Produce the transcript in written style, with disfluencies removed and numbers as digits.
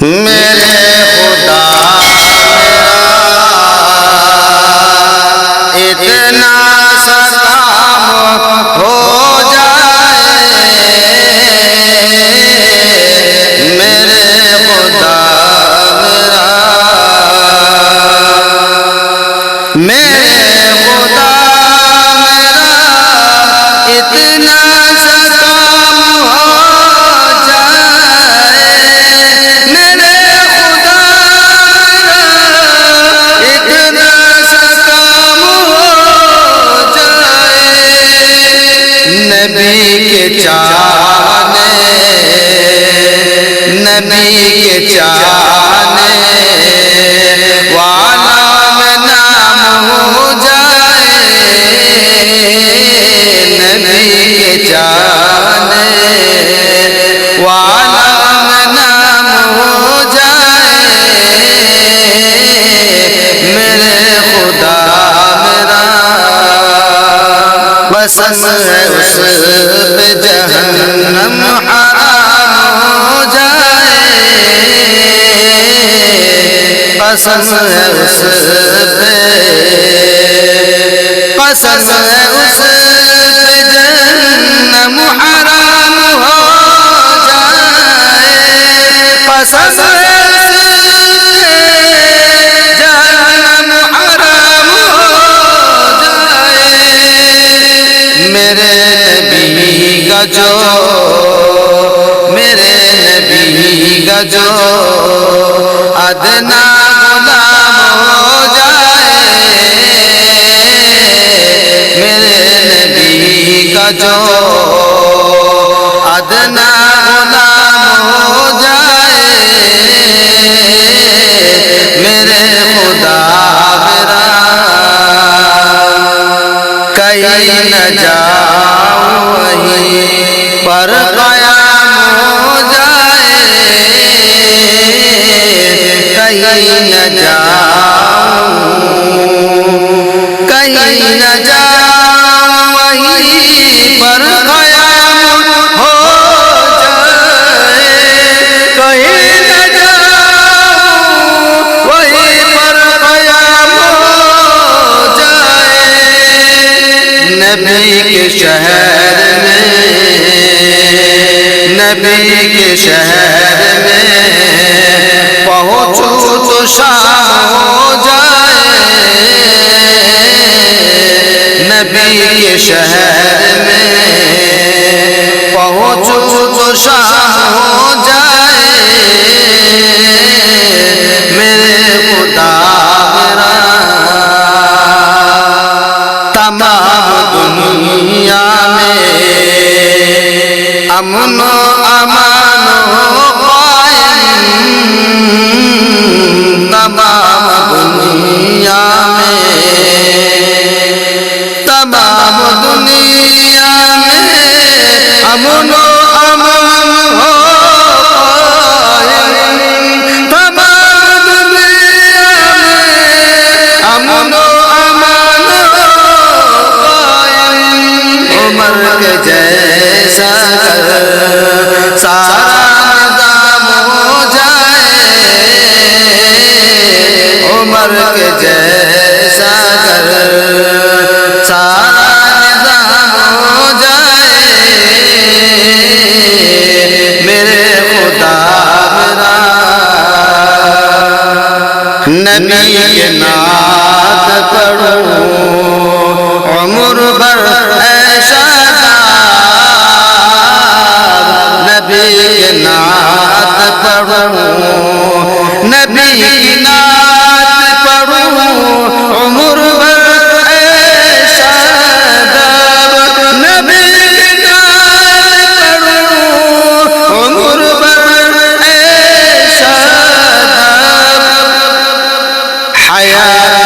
میرے خدا اتنا سلام ہو جائے، میرے خدا میرے خدا میرا اتنا سلام ہو جائے، میرے خدا اتنا سلام ہو جائے، نبی کے چاہنے والا میں نام ہو جائے، نبی کے چاہنے والا میں نام ہو جائے، میرے خدا میرا پسند ہے اس پہ جہنم حرام ہو جائے، پسند ہے اس پہ جہنم حرام ہو جائے، پسند ہے جہنم حرام ہو جائے، میرے نبی کا جو ادنا غلام ہو جائے، میرے نبی کا جو ادنا غلام ہو جائے، میرے خدا میرا کہیں نہ جاؤں وہیں پر قیام ہو جائے، کہیں نہ جاؤں وہیں پر قیام ہو جائے، کہیں نہ جاؤں وہیں پر قیام ہو جائے، نبی کے شہر میں پہنچوں تو شام ہو جائے، نبی کے شہر میں پہنچوں تو شام ہو جائے، میرے خدا میرا تمام دنیا میں امن و امان ہو قائم، تمام دنیا میں امن و امان ہو قائم، تمام دنیا میں امن و امان ہو قائم، عمر کے جیسا سارا نظام ہو جائے، عمر کے جیسا سارا نظام ہو جائے، میرے خدا میرا نبی کے نعت پڑھوں عمر بھر اے شاداب، نبی کے نعت پڑھوں نبی کی نعت پڑھوں عمر بھر اے شاداب، نبی کی نعت پڑھوں عمر بھر اے شاداب، حیات